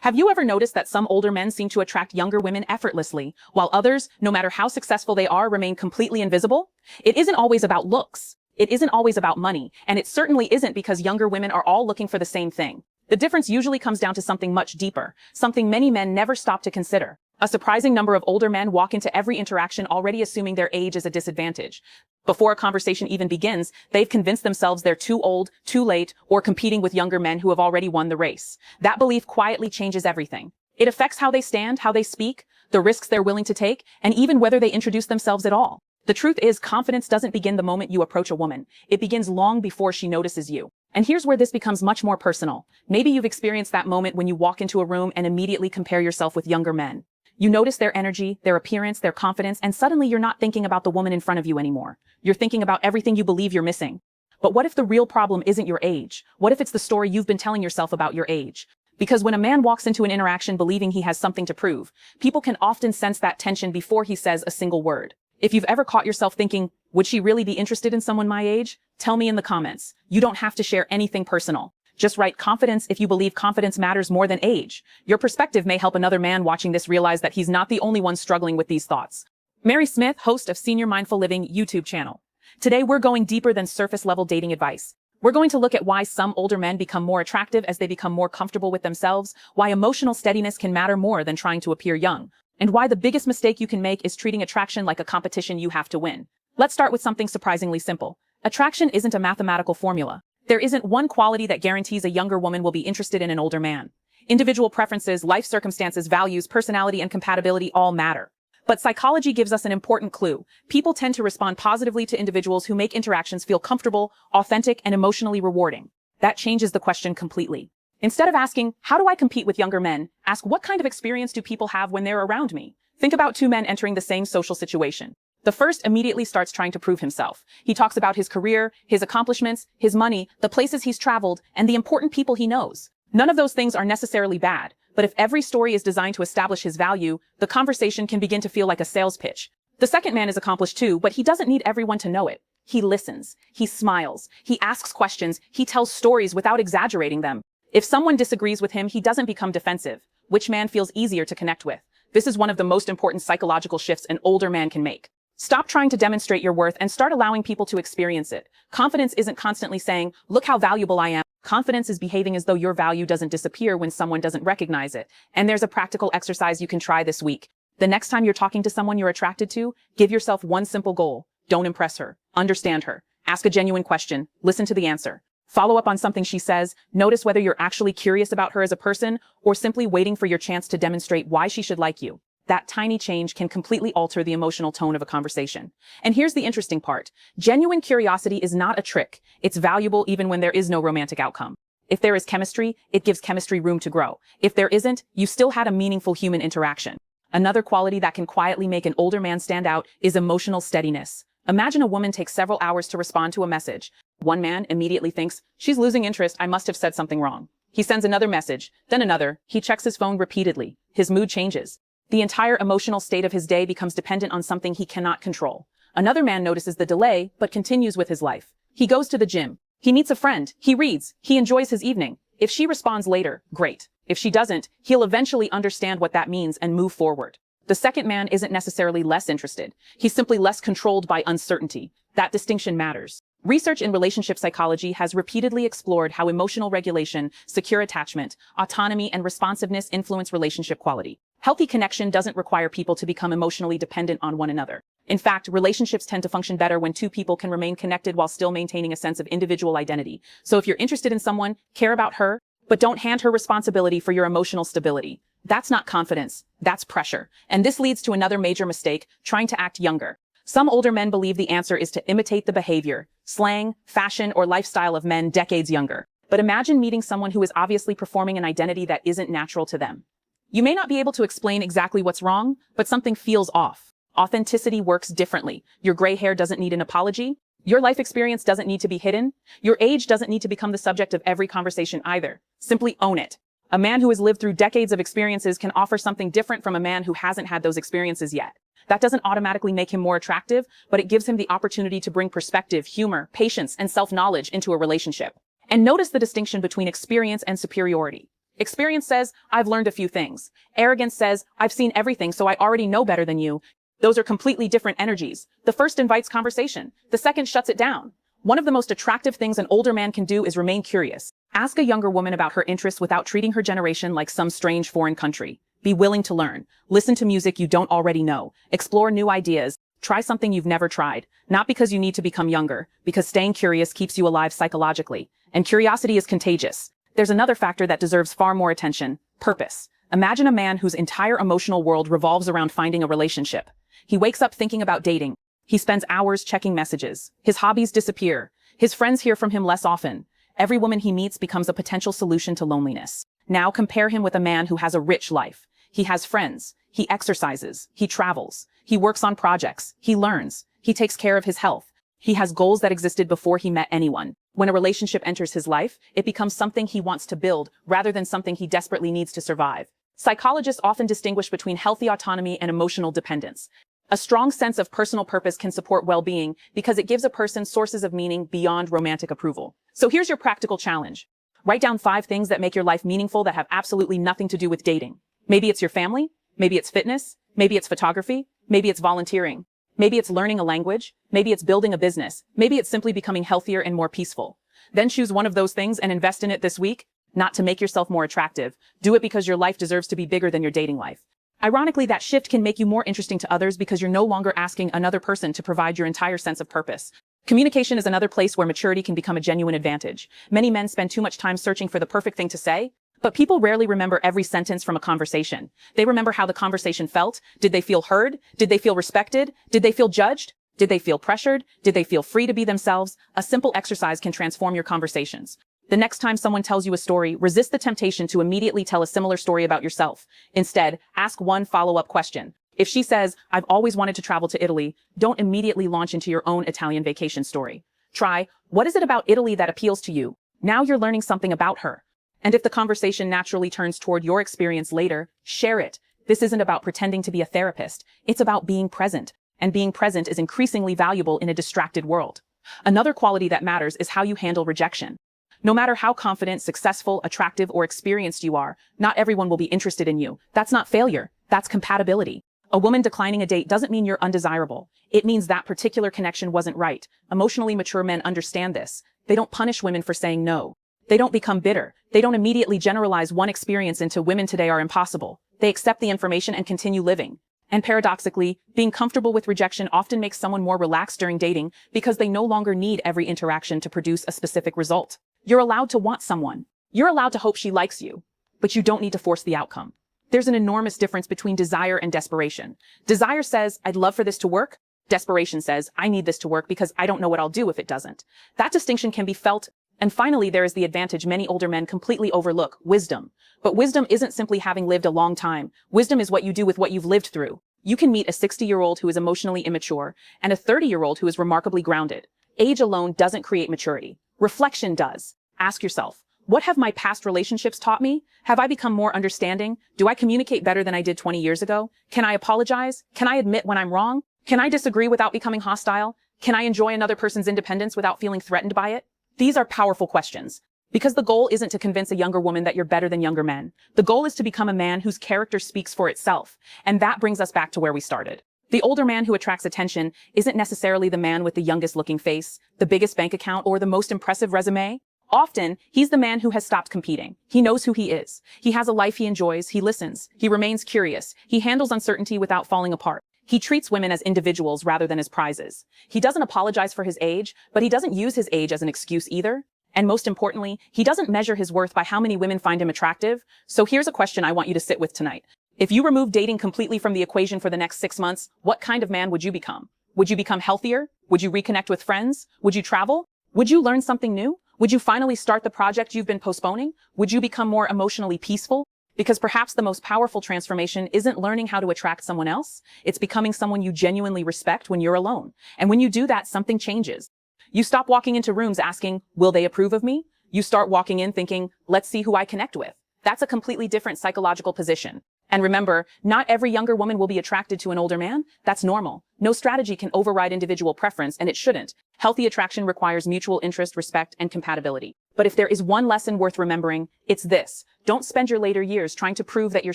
Have you ever noticed that some older men seem to attract younger women effortlessly, while others, no matter how successful they are, remain completely invisible? It isn't always about looks. It isn't always about money, and it certainly isn't because younger women are all looking for the same thing. The difference usually comes down to something much deeper, something many men never stop to consider. A surprising number of older men walk into every interaction already assuming their age is a disadvantage. Before a conversation even begins, they've convinced themselves they're too old, too late, or competing with younger men who have already won the race. That belief quietly changes everything. It affects how they stand, how they speak, the risks they're willing to take, and even whether they introduce themselves at all. The truth is, confidence doesn't begin the moment you approach a woman. It begins long before she notices you. And here's where this becomes much more personal. Maybe you've experienced that moment when you walk into a room and immediately compare yourself with younger men. You notice their energy, their appearance, their confidence, and suddenly you're not thinking about the woman in front of you anymore. You're thinking about everything you believe you're missing. But what if the real problem isn't your age? What if it's the story you've been telling yourself about your age? Because when a man walks into an interaction believing he has something to prove, people can often sense that tension before he says a single word. If you've ever caught yourself thinking, would she really be interested in someone my age? Tell me in the comments. You don't have to share anything personal. Just write confidence if you believe confidence matters more than age. Your perspective may help another man watching this realize that he's not the only one struggling with these thoughts. Mary Smith, host of Senior Mindful Living YouTube channel. Today we're going deeper than surface-level dating advice. We're going to look at why some older men become more attractive as they become more comfortable with themselves, why emotional steadiness can matter more than trying to appear young, and why the biggest mistake you can make is treating attraction like a competition you have to win. Let's start with something surprisingly simple. Attraction isn't a mathematical formula. There isn't one quality that guarantees a younger woman will be interested in an older man. Individual preferences, life circumstances, values, personality, and compatibility all matter. But psychology gives us an important clue. People tend to respond positively to individuals who make interactions feel comfortable, authentic, and emotionally rewarding. That changes the question completely. Instead of asking, how do I compete with younger men? Ask, what kind of experience do people have when they're around me? Think about two men entering the same social situation. The first immediately starts trying to prove himself. He talks about his career, his accomplishments, his money, the places he's traveled, and the important people he knows. None of those things are necessarily bad, but if every story is designed to establish his value, the conversation can begin to feel like a sales pitch. The second man is accomplished too, but he doesn't need everyone to know it. He listens, he smiles, he asks questions, he tells stories without exaggerating them. If someone disagrees with him, he doesn't become defensive. Which man feels easier to connect with? This is one of the most important psychological shifts an older man can make. Stop trying to demonstrate your worth and start allowing people to experience it. Confidence isn't constantly saying, look how valuable I am. Confidence is behaving as though your value doesn't disappear when someone doesn't recognize it. And there's a practical exercise you can try this week. The next time you're talking to someone you're attracted to, give yourself one simple goal. Don't impress her. Understand her. Ask a genuine question. Listen to the answer. Follow up on something she says. Notice whether you're actually curious about her as a person or simply waiting for your chance to demonstrate why she should like you. That tiny change can completely alter the emotional tone of a conversation. And here's the interesting part. Genuine curiosity is not a trick. It's valuable even when there is no romantic outcome. If there is chemistry, it gives chemistry room to grow. If there isn't, you still had a meaningful human interaction. Another quality that can quietly make an older man stand out is emotional steadiness. Imagine a woman takes several hours to respond to a message. One man immediately thinks, she's losing interest, I must have said something wrong. He sends another message, then another. He checks his phone repeatedly. His mood changes. The entire emotional state of his day becomes dependent on something he cannot control. Another man notices the delay, but continues with his life. He goes to the gym. He meets a friend. He reads. He enjoys his evening. If she responds later, great. If she doesn't, he'll eventually understand what that means and move forward. The second man isn't necessarily less interested. He's simply less controlled by uncertainty. That distinction matters. Research in relationship psychology has repeatedly explored how emotional regulation, secure attachment, autonomy, and responsiveness influence relationship quality. Healthy connection doesn't require people to become emotionally dependent on one another. In fact, relationships tend to function better when two people can remain connected while still maintaining a sense of individual identity. So if you're interested in someone, care about her, but don't hand her responsibility for your emotional stability. That's not confidence, that's pressure. And this leads to another major mistake, trying to act younger. Some older men believe the answer is to imitate the behavior, slang, fashion, or lifestyle of men decades younger. But imagine meeting someone who is obviously performing an identity that isn't natural to them. You may not be able to explain exactly what's wrong, but something feels off. Authenticity works differently. Your gray hair doesn't need an apology. Your life experience doesn't need to be hidden. Your age doesn't need to become the subject of every conversation either. Simply own it. A man who has lived through decades of experiences can offer something different from a man who hasn't had those experiences yet. That doesn't automatically make him more attractive, but it gives him the opportunity to bring perspective, humor, patience, and self-knowledge into a relationship. And notice the distinction between experience and superiority. Experience says, I've learned a few things. Arrogance says, I've seen everything, so I already know better than you. Those are completely different energies. The first invites conversation. The second shuts it down. One of the most attractive things an older man can do is remain curious. Ask a younger woman about her interests without treating her generation like some strange foreign country. Be willing to learn. Listen to music you don't already know. Explore new ideas. Try something you've never tried. Not because you need to become younger, because staying curious keeps you alive psychologically. And curiosity is contagious. There's another factor that deserves far more attention: purpose. Imagine a man whose entire emotional world revolves around finding a relationship. He wakes up thinking about dating. He spends hours checking messages. His hobbies disappear. His friends hear from him less often. Every woman he meets becomes a potential solution to loneliness. Now compare him with a man who has a rich life. He has friends. He exercises. He travels. He works on projects. He learns. He takes care of his health. He has goals that existed before he met anyone. When a relationship enters his life, it becomes something he wants to build rather than something he desperately needs to survive. Psychologists often distinguish between healthy autonomy and emotional dependence. A strong sense of personal purpose can support well-being because it gives a person sources of meaning beyond romantic approval. So here's your practical challenge. Write down 5 things that make your life meaningful that have absolutely nothing to do with dating. Maybe it's your family. Maybe it's fitness. Maybe it's photography. Maybe it's volunteering. Maybe it's learning a language. Maybe it's building a business. Maybe it's simply becoming healthier and more peaceful. Then choose one of those things and invest in it this week. Not to make yourself more attractive. Do it because your life deserves to be bigger than your dating life. Ironically, that shift can make you more interesting to others because you're no longer asking another person to provide your entire sense of purpose. Communication is another place where maturity can become a genuine advantage. Many men spend too much time searching for the perfect thing to say, but people rarely remember every sentence from a conversation. They remember how the conversation felt. Did they feel heard? Did they feel respected? Did they feel judged? Did they feel pressured? Did they feel free to be themselves? A simple exercise can transform your conversations. The next time someone tells you a story, resist the temptation to immediately tell a similar story about yourself. Instead, ask one follow-up question. If she says, I've always wanted to travel to Italy, don't immediately launch into your own Italian vacation story. Try, what is it about Italy that appeals to you? Now you're learning something about her. And if the conversation naturally turns toward your experience later, share it. This isn't about pretending to be a therapist. It's about being present. And being present is increasingly valuable in a distracted world. Another quality that matters is how you handle rejection. No matter how confident, successful, attractive, or experienced you are, not everyone will be interested in you. That's not failure. That's compatibility. A woman declining a date doesn't mean you're undesirable. It means that particular connection wasn't right. Emotionally mature men understand this. They don't punish women for saying no. They don't become bitter. They don't immediately generalize one experience into women today are impossible. They accept the information and continue living. And paradoxically, being comfortable with rejection often makes someone more relaxed during dating because they no longer need every interaction to produce a specific result. You're allowed to want someone. You're allowed to hope she likes you, but you don't need to force the outcome. There's an enormous difference between desire and desperation. Desire says, I'd love for this to work. Desperation says, I need this to work because I don't know what I'll do if it doesn't. That distinction can be felt. And finally, there is the advantage many older men completely overlook: wisdom. But wisdom isn't simply having lived a long time. Wisdom is what you do with what you've lived through. You can meet a 60-year-old who is emotionally immature and a 30-year-old who is remarkably grounded. Age alone doesn't create maturity. Reflection does. Ask yourself, what have my past relationships taught me? Have I become more understanding? Do I communicate better than I did 20 years ago? Can I apologize? Can I admit when I'm wrong? Can I disagree without becoming hostile? Can I enjoy another person's independence without feeling threatened by it? These are powerful questions. Because the goal isn't to convince a younger woman that you're better than younger men. The goal is to become a man whose character speaks for itself. And that brings us back to where we started. The older man who attracts attention isn't necessarily the man with the youngest looking face, the biggest bank account, or the most impressive resume. Often, he's the man who has stopped competing. He knows who he is. He has a life he enjoys. He listens. He remains curious. He handles uncertainty without falling apart. He treats women as individuals rather than as prizes. He doesn't apologize for his age, but he doesn't use his age as an excuse either. And most importantly, he doesn't measure his worth by how many women find him attractive. So here's a question I want you to sit with tonight. If you remove dating completely from the equation for the next 6 months, what kind of man would you become? Would you become healthier? Would you reconnect with friends? Would you travel? Would you learn something new? Would you finally start the project you've been postponing? Would you become more emotionally peaceful? Because perhaps the most powerful transformation isn't learning how to attract someone else. It's becoming someone you genuinely respect when you're alone. And when you do that, something changes. You stop walking into rooms asking, will they approve of me? You start walking in thinking, let's see who I connect with. That's a completely different psychological position. And remember, not every younger woman will be attracted to an older man. That's normal. No strategy can override individual preference, and it shouldn't. Healthy attraction requires mutual interest, respect, and compatibility. But if there is one lesson worth remembering, it's this. Don't spend your later years trying to prove that you're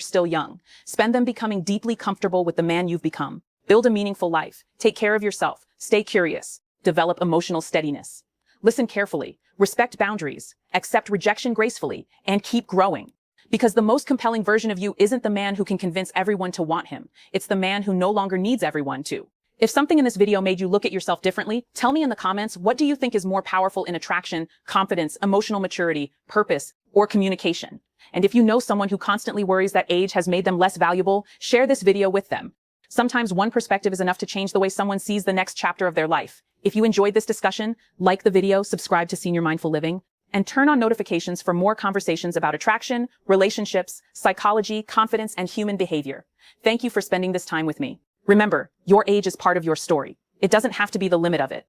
still young. Spend them becoming deeply comfortable with the man you've become. Build a meaningful life. Take care of yourself. Stay curious. Develop emotional steadiness. Listen carefully. Respect boundaries. Accept rejection gracefully. And keep growing. Because the most compelling version of you isn't the man who can convince everyone to want him. It's the man who no longer needs everyone to. If something in this video made you look at yourself differently, tell me in the comments, what do you think is more powerful in attraction, confidence, emotional maturity, purpose, or communication? And if you know someone who constantly worries that age has made them less valuable, share this video with them. Sometimes one perspective is enough to change the way someone sees the next chapter of their life. If you enjoyed this discussion, like the video, subscribe to Senior Mindful Living, and turn on notifications for more conversations about attraction, relationships, psychology, confidence, and human behavior. Thank you for spending this time with me. Remember, your age is part of your story. It doesn't have to be the limit of it.